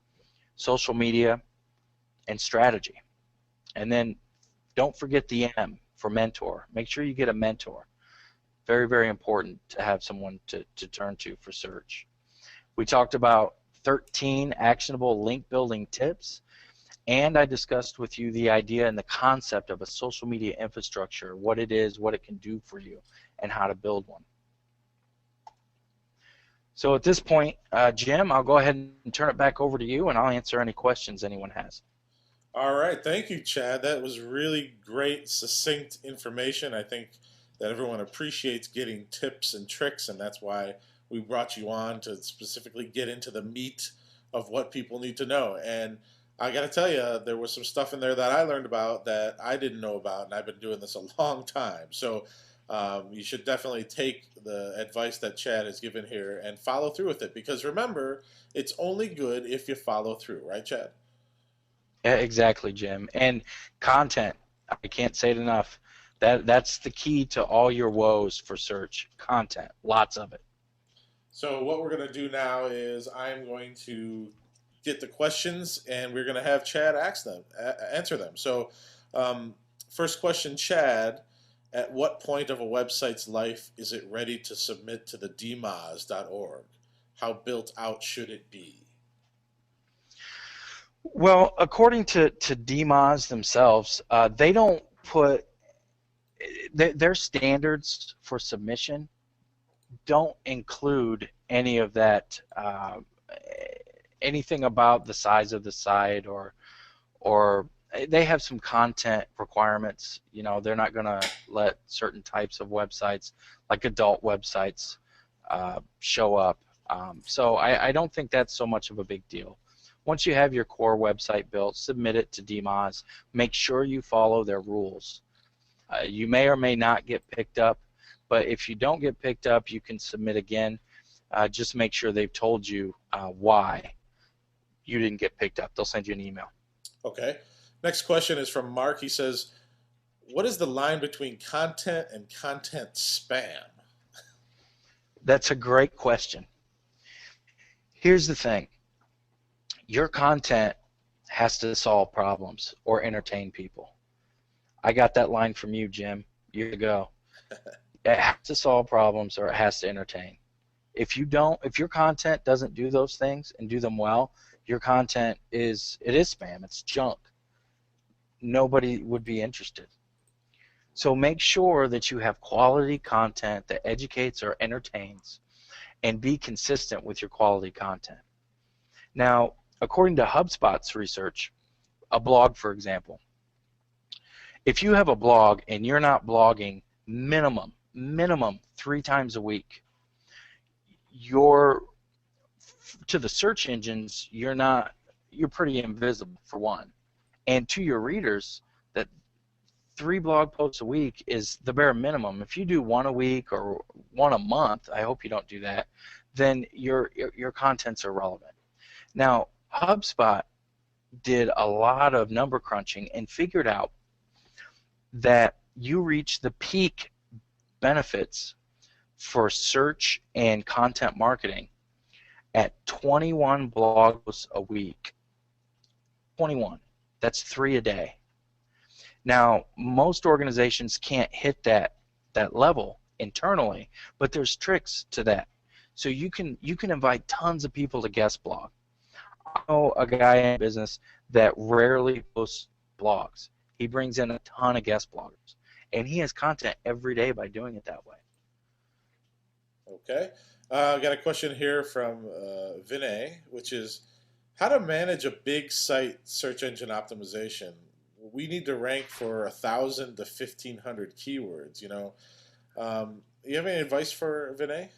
[SPEAKER 2] social media, and strategy. And then don't forget the M for mentor. Make sure you get a mentor. Very, very important to have someone to turn to for search. We talked about 13 actionable link building tips, and I discussed with you the idea and the concept of a social media infrastructure, what it is, what it can do for you, and how to build one. So at this point, Jim, I'll go ahead and turn it back over to you, and I'll answer any questions anyone has.
[SPEAKER 1] All right. Thank you, Chad. That was really great, succinct information. I think that everyone appreciates getting tips and tricks, and that's why we brought you on to specifically get into the meat of what people need to know. And I got to tell you, there was some stuff in there that I learned about that I didn't know about, and I've been doing this a long time. So you should definitely take the advice that Chad has given here and follow through with it. Because remember, it's only good if you follow through, right, Chad?
[SPEAKER 2] Yeah, exactly, Jim. And content, I can't say it enough. That's the key to all your woes for search. Content, lots of it.
[SPEAKER 1] So what we're going to do now is I'm going to get the questions, and we're going to have Chad answer them. So, um, first question, Chad. At what point of a website's life is it ready to submit to the dmoz.org? How built out should it be?
[SPEAKER 2] Well, according to DMOZ themselves, they don't put their standards for submission don't include any of that, anything about the size of the site, or they have some content requirements. You know, they're not going to let certain types of websites, like adult websites, show up. So I don't think that's so much of a big deal. Once you have your core website built, submit it to DMOZ. Make sure you follow their rules. You may or may not get picked up, but if you don't get picked up, you can submit again. Just make sure they've told you why you didn't get picked up. They'll send you an email.
[SPEAKER 1] Okay. Next question is from Mark. He says, what is the line between content and content spam?
[SPEAKER 2] That's a great question. Here's the thing. Your content has to solve problems or entertain people. I got that line from you, Jim, years ago. It has to solve problems or it has to entertain. If your content doesn't do those things and do them well, your content is spam. It's junk. Nobody would be interested. So make sure that you have quality content that educates or entertains, and be consistent with your quality content. Now, according to HubSpot's research, a blog, for example, if you have a blog and you're not blogging minimum 3 times a week, to the search engines, you're pretty invisible, for one. And to your readers, that 3 blog posts a week is the bare minimum. If you do 1 a week or 1 a month, I hope you don't do that, then your content's irrelevant. Now, HubSpot did a lot of number crunching and figured out that you reach the peak benefits for search and content marketing at 21 blog posts a week. 21. That's 3 a day. Now, most organizations can't hit that level internally, but there's tricks to that. So you can invite tons of people to guest blog. I know a guy in business that rarely posts blogs. He brings in a ton of guest bloggers, and he has content every day by doing it that way.
[SPEAKER 1] Okay. I got a question here from Vinay, which is how to manage a big site search engine optimization. We need to rank for 1,000 to 1,500 keywords. You have any advice for Vinay?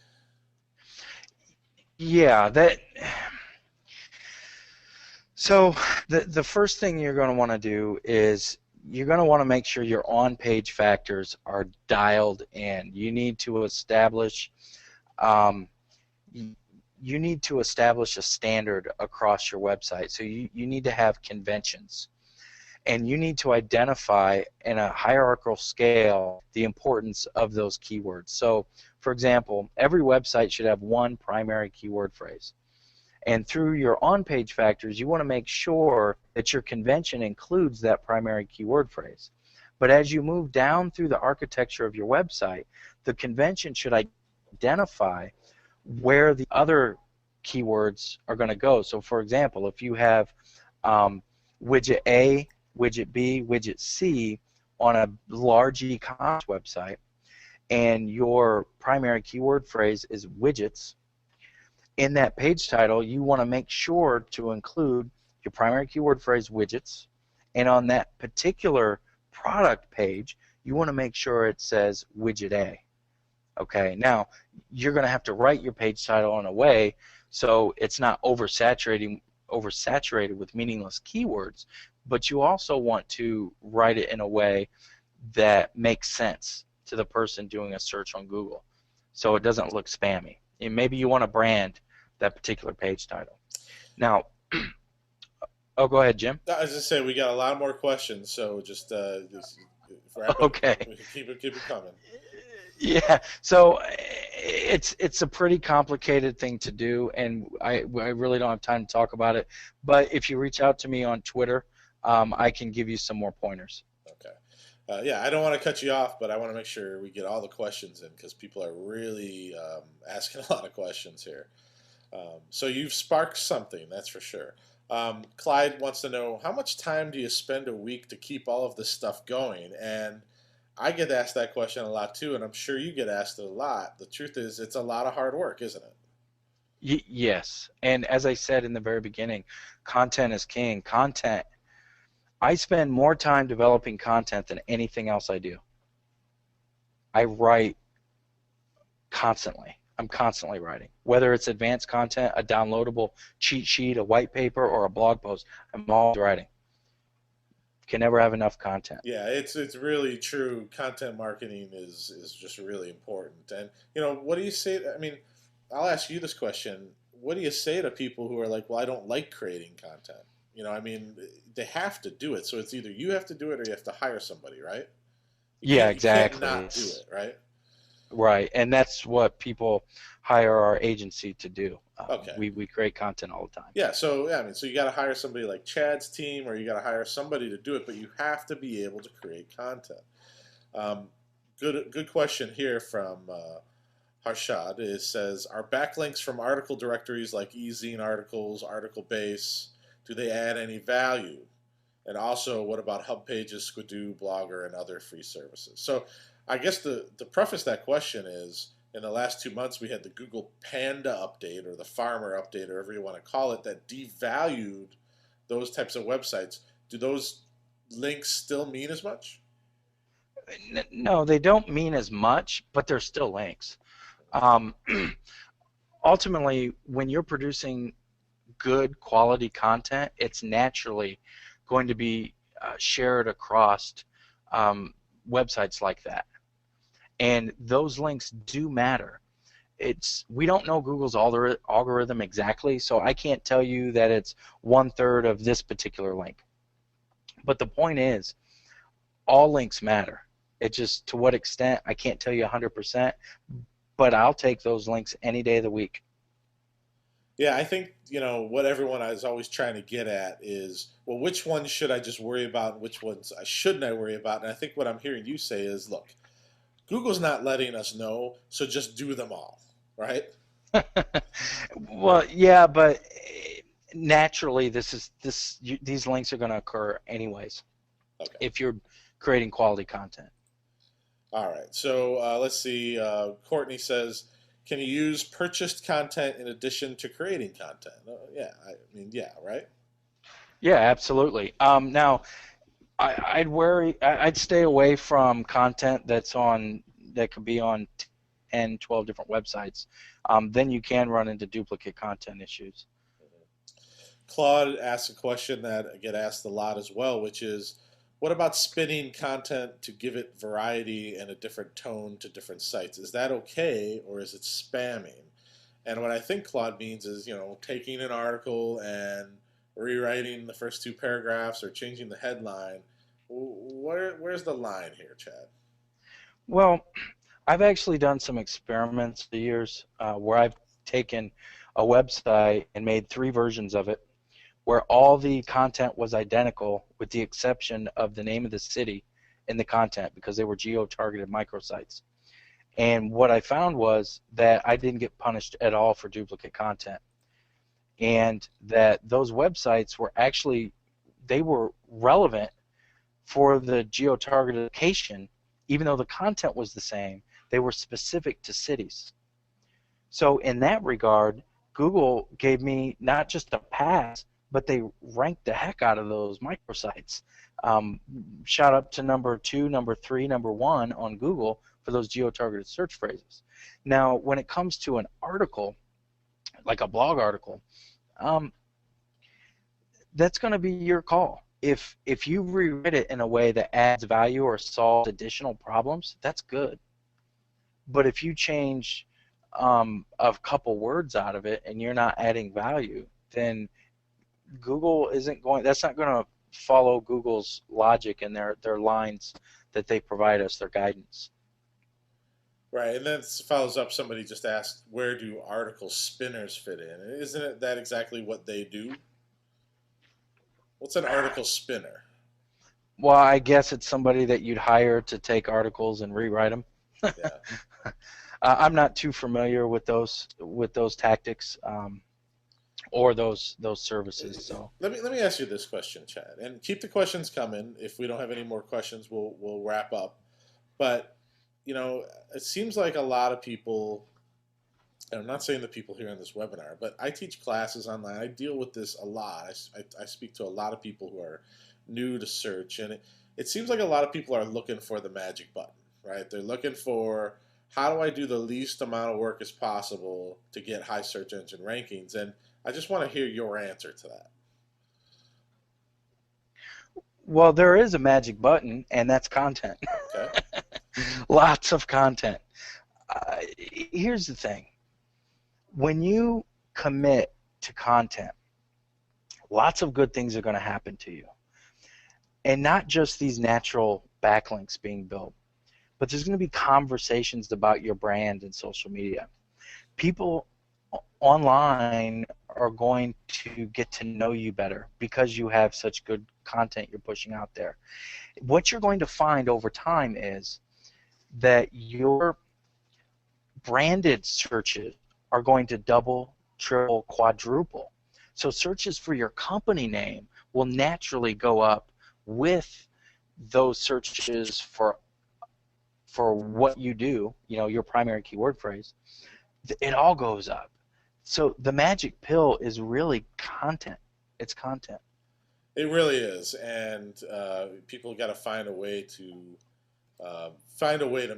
[SPEAKER 2] Yeah, so the first thing you're going to want to do is you're going to want to make sure your on-page factors are dialed in. You need to establish a standard across your website. So you need to have conventions, and you need to identify in a hierarchical scale the importance of those keywords. So, for example, every website should have 1 primary keyword phrase. And through your on-page factors, you want to make sure that your convention includes that primary keyword phrase. But as you move down through the architecture of your website, the convention should identify where the other keywords are going to go. So, for example, if you have widget A, widget B, widget C on a large e-commerce website, and your primary keyword phrase is widgets, in that page title, you want to make sure to include your primary keyword phrase widgets, and on that particular product page, you want to make sure it says widget A. Okay, now you're going to have to write your page title in a way so it's not oversaturating oversaturated with meaningless keywords, but you also want to write it in a way that makes sense to the person doing a search on Google, so it doesn't look spammy. And maybe you want to brand that particular page title. Now, oh, go ahead, Jim.
[SPEAKER 1] I was just saying we got a lot more questions, so just wrap it.
[SPEAKER 2] Okay.
[SPEAKER 1] Keep it coming.
[SPEAKER 2] Yeah, so it's a pretty complicated thing to do, and I really don't have time to talk about it. But if you reach out to me on Twitter, I can give you some more pointers.
[SPEAKER 1] Okay. Yeah, I don't want to cut you off, but I want to make sure we get all the questions in because people are really asking a lot of questions here. So you've sparked something, that's for sure. Clyde wants to know, how much time do you spend a week to keep all of this stuff going? And I get asked that question a lot too, and I'm sure you get asked it a lot. The truth is, it's a lot of hard work, isn't it?
[SPEAKER 2] Yes, and as I said in the very beginning, content is king. I spend more time developing content than anything else I do. I write constantly. I'm constantly writing. Whether it's advanced content, a downloadable cheat sheet, a white paper, or a blog post, I'm always writing. Can never have enough content.
[SPEAKER 1] Yeah, it's really true. Content marketing is just really important. And what do you say? I mean, I'll ask you this question. What do you say to people who are like, "Well, I don't like creating content." I mean, they have to do it. So it's either you have to do it or you have to hire somebody, right?
[SPEAKER 2] Yeah,
[SPEAKER 1] You can't
[SPEAKER 2] exactly.
[SPEAKER 1] not do it, right?
[SPEAKER 2] Right, and that's what people hire our agency to do.
[SPEAKER 1] Okay.
[SPEAKER 2] We create content all the time.
[SPEAKER 1] Yeah, so I mean, so you got to hire somebody like Chad's team, or you got to hire somebody to do it, but you have to be able to create content. Um, good question here from Harshad. It says, are backlinks from article directories like eZine articles, Article Base, do they add any value? And also, what about hub pages, Squidoo, Blogger, and other free services? So I guess the preface to that question is, in the last 2 months, we had the Google Panda update, or the Farmer update, or whatever you want to call it, that devalued those types of websites. Do those links still mean as much?
[SPEAKER 2] No, they don't mean as much, but they're still links. Ultimately, when you're producing good quality content, it's naturally going to be shared across websites like that. And those links do matter. We don't know Google's algorithm exactly, so I can't tell you that it's 1/3 of this particular link. But the point is, all links matter. It just, to what extent, I can't tell you 100%, but I'll take those links any day of the week.
[SPEAKER 1] Yeah, I think, what everyone is always trying to get at is, well, which ones should I just worry about and which ones shouldn't I worry about? And I think what I'm hearing you say is, look, Google's not letting us know, so just do them all, right?
[SPEAKER 2] Well, yeah, but naturally, these links are going to occur anyways.
[SPEAKER 1] Okay.
[SPEAKER 2] If you're creating quality content.
[SPEAKER 1] All right. So let's see. Courtney says, can you use purchased content in addition to creating content? Yeah. I mean, yeah, right?
[SPEAKER 2] Yeah, absolutely. Now, I'd stay away from content that could be on 10, 12 different websites. Then you can run into duplicate content issues.
[SPEAKER 1] Claude asks a question that I get asked a lot as well, which is, what about spinning content to give it variety and a different tone to different sites? Is that okay, or is it spamming? And what I think Claude means is, taking an article and rewriting the first 2 paragraphs or changing the headline. Where's the line here, Chad?
[SPEAKER 2] Well, I've actually done some experiments for years where I've taken a website and made 3 versions of it, where all the content was identical with the exception of the name of the city in the content, because they were geo-targeted microsites. And what I found was that I didn't get punished at all for duplicate content, and that those websites were actually, they were relevant for the geo-targeted location, even though the content was the same. They were specific to cities. So in that regard, Google gave me not just a pass, but they ranked the heck out of those microsites. Shot up to number 2, number 3, number 1 on Google for those geo-targeted search phrases. Now, when it comes to an article, like a blog article, that's going to be your call. If you rewrite it in a way that adds value or solves additional problems, that's good. But if you change a couple words out of it and you're not adding value, then Google isn't going. That's not going to follow Google's logic and their lines that they provide us, their guidance.
[SPEAKER 1] Right, and then follows up. Somebody just asked, where do article spinners fit in? And isn't it that exactly what they do? What's an article spinner?
[SPEAKER 2] Well, I guess it's somebody that you'd hire to take articles and rewrite them.
[SPEAKER 1] Yeah.
[SPEAKER 2] I'm not too familiar with those tactics or those services. So
[SPEAKER 1] Let me ask you this question, Chad, and keep the questions coming. If we don't have any more questions, we'll wrap up. But it seems like a lot of people, and I'm not saying the people here in this webinar, but I teach classes online. I deal with this a lot. I speak to a lot of people who are new to search, and it seems like a lot of people are looking for the magic button, right? They're looking for, how do I do the least amount of work as possible to get high search engine rankings? And I just want to hear your answer to that.
[SPEAKER 2] well, there is a magic button, and that's content.
[SPEAKER 1] Okay.
[SPEAKER 2] Lots of content. Here's the thing. When you commit to content, lots of good things are going to happen to you. And not just these natural backlinks being built, but there's going to be conversations about your brand in social media. People online are going to get to know you better because you have such good content you're pushing out there. What you're going to find over time is that your branded searches are going to double, triple, quadruple. So searches for your company name will naturally go up with those searches for what you do, your primary keyword phrase. It all goes up. So the magic pill is really content. It's content.
[SPEAKER 1] It really is, and people got to find a way to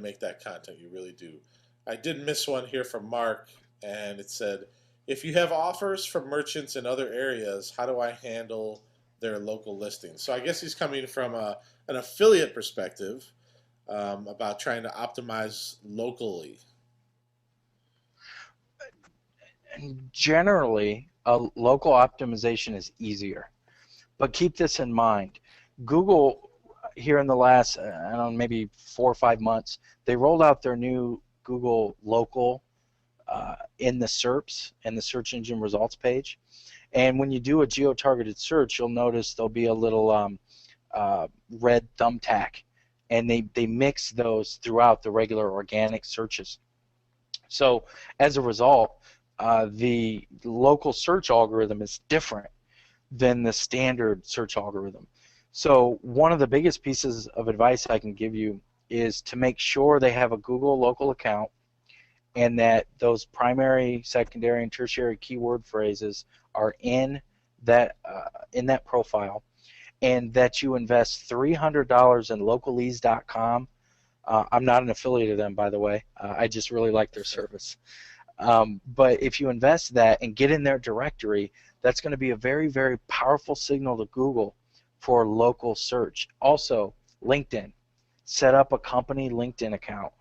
[SPEAKER 1] make that content. You really do. I did miss one here from Mark, and it said, if you have offers from merchants in other areas, how do I handle their local listings? So I guess he's coming from an affiliate perspective about trying to optimize locally.
[SPEAKER 2] Generally, a local optimization is easier. But keep this in mind. Google, here in the last, I don't know, maybe 4 or 5 months, they rolled out their new Google Local in the SERPs, in the search engine results page. And when you do a geo-targeted search, you'll notice there'll be a little red thumbtack. And they mix those throughout the regular organic searches. So as a result, the local search algorithm is different than the standard search algorithm. So one of the biggest pieces of advice I can give you is to make sure they have a Google local account and that those primary, secondary, and tertiary keyword phrases are in that profile, and that you invest $300 in localease.com. I'm not an affiliate of them, by the way. I just really like their service. But if you invest that and get in their directory, that's going to be a very, very powerful signal to Google for local search. Also, LinkedIn. Set up a company LinkedIn account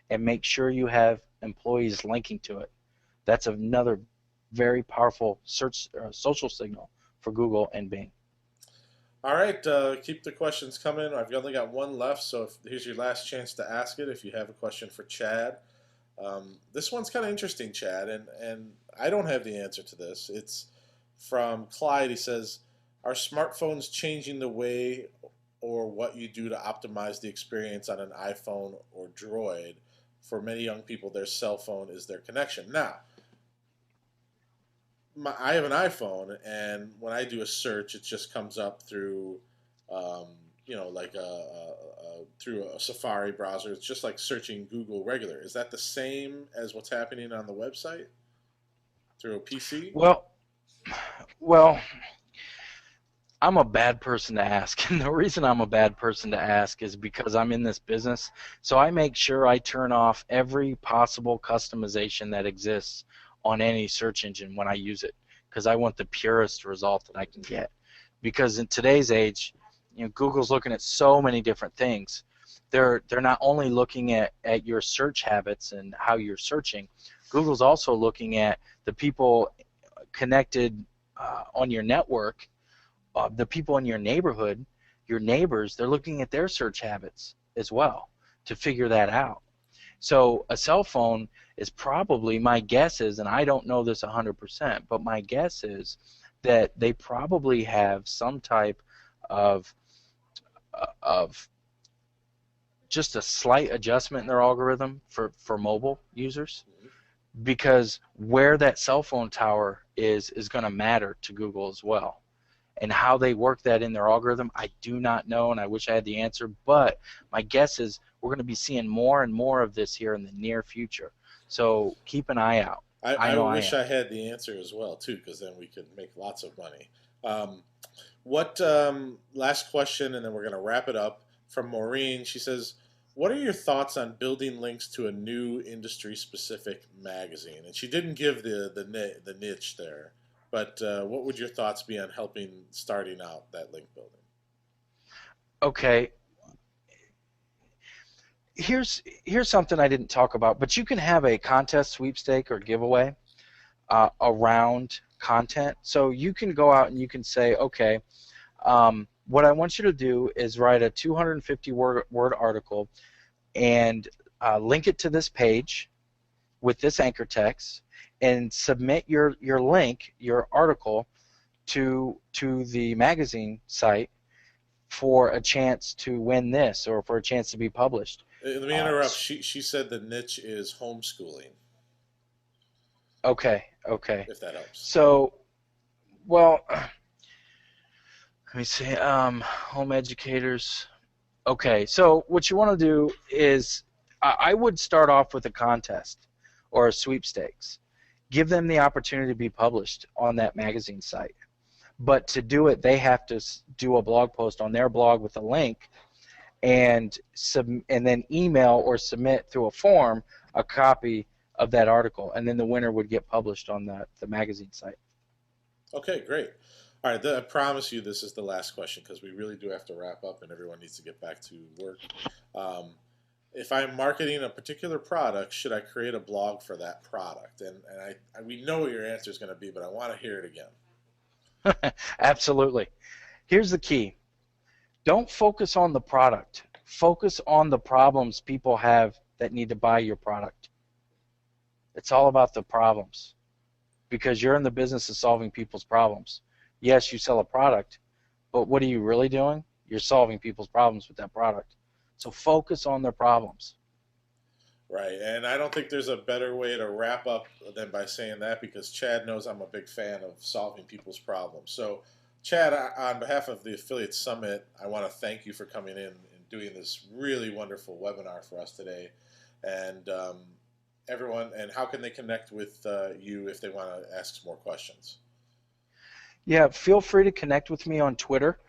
[SPEAKER 2] and make sure you have employees linking to it. That's another very powerful search social signal for Google and Bing.
[SPEAKER 1] All right, keep the questions coming. I've only got one left, so here's your last chance to ask it if you have a question for Chad. This one's kind of interesting, Chad, and I don't have the answer to this. It's from Clyde. He says, are smartphones changing the way or what you do to optimize the experience on an iPhone or Droid? For many young people, their cell phone is their connection. Now, I have an iPhone, and when I do a search, it just comes up through, like through a Safari browser. It's just like searching Google regular. Is that the same as what's happening on the website through a PC?
[SPEAKER 2] Well, I'm a bad person to ask, and the reason I'm a bad person to ask is because I'm in this business, so I make sure I turn off every possible customization that exists on any search engine when I use it, because I want the purest result that I can get. because in today's age, Google's looking at so many different things. They're not only looking at your search habits and how you're searching. Google's also looking at the people connected on your network, the people in your neighborhood, your neighbors. They're looking at their search habits as well to figure that out. So a cell phone is probably, my guess is, and I don't know this 100%, but my guess is that they probably have some type of just a slight adjustment in their algorithm for mobile users, because where that cell phone tower is going to matter to Google as well. And how they work that in their algorithm, I do not know, and I wish I had the answer, but my guess is we're going to be seeing more and more of this here in the near future. So keep an eye out.
[SPEAKER 1] I wish I had the answer as well, too, because then we could make lots of money. Last question, and then we're going to wrap it up, from Maureen. She says, what are your thoughts on building links to a new industry-specific magazine? And she didn't give the niche there, but what would your thoughts be on starting out that link building?
[SPEAKER 2] Okay. Here's something I didn't talk about, but you can have a contest, sweepstake, or giveaway around content. So you can go out and you can say, okay, what I want you to do is write a 250-word article and link it to this page with this anchor text, and submit your link, your article, to the magazine site for a chance to win this, or for a chance to be published.
[SPEAKER 1] Let me interrupt. She said the niche is homeschooling.
[SPEAKER 2] Okay.
[SPEAKER 1] If that helps.
[SPEAKER 2] So, well, let me see. Home educators. Okay, so what you want to do is, I would start off with a contest or a sweepstakes. Give them the opportunity to be published on that magazine site. But to do it, they have to do a blog post on their blog with a link, and then email or submit through a form a copy of that article, and then the winner would get published on the magazine site.
[SPEAKER 1] Okay, great. All right, I promise you this is the last question, because we really do have to wrap up and everyone needs to get back to work. If I'm marketing a particular product, should I create a blog for that product? And we know what your answer is going to be, but I want to hear it again.
[SPEAKER 2] Absolutely. Here's the key. Don't focus on the product. Focus on the problems people have that need to buy your product. It's all about the problems, because you're in the business of solving people's problems. Yes, you sell a product, but what are you really doing? You're solving people's problems with that product. So focus on their problems.
[SPEAKER 1] Right, and I don't think there's a better way to wrap up than by saying that, because Chad knows I'm a big fan of solving people's problems. So, Chad, on behalf of the Affiliate Summit, I want to thank you for coming in and doing this really wonderful webinar for us today. And everyone, and how can they connect with you if they want to ask some more questions?
[SPEAKER 2] Yeah, feel free to connect with me on Twitter.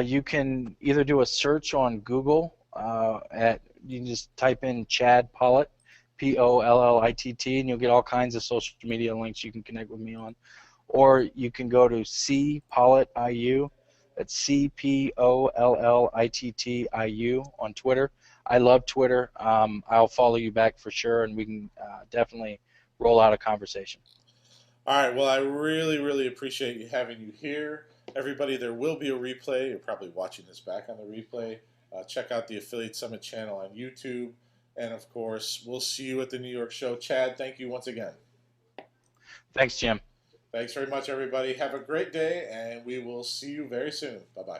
[SPEAKER 2] You can either do a search on Google. You can just type in Chad Pollitt, Pollitt, and you'll get all kinds of social media links you can connect with me on. Or you can go to cpollittiu. That's CPOLLITTIU on Twitter. I love Twitter. I'll follow you back for sure, and we can definitely roll out a conversation.
[SPEAKER 1] All right. Well, I really, really appreciate having you here. Everybody, there will be a replay. You're probably watching this back on the replay. Check out the Affiliate Summit channel on YouTube. And, of course, we'll see you at the New York show. Chad, thank you once again.
[SPEAKER 2] Thanks, Jim.
[SPEAKER 1] Thanks very much, everybody. Have a great day, and we will see you very soon. Bye-bye.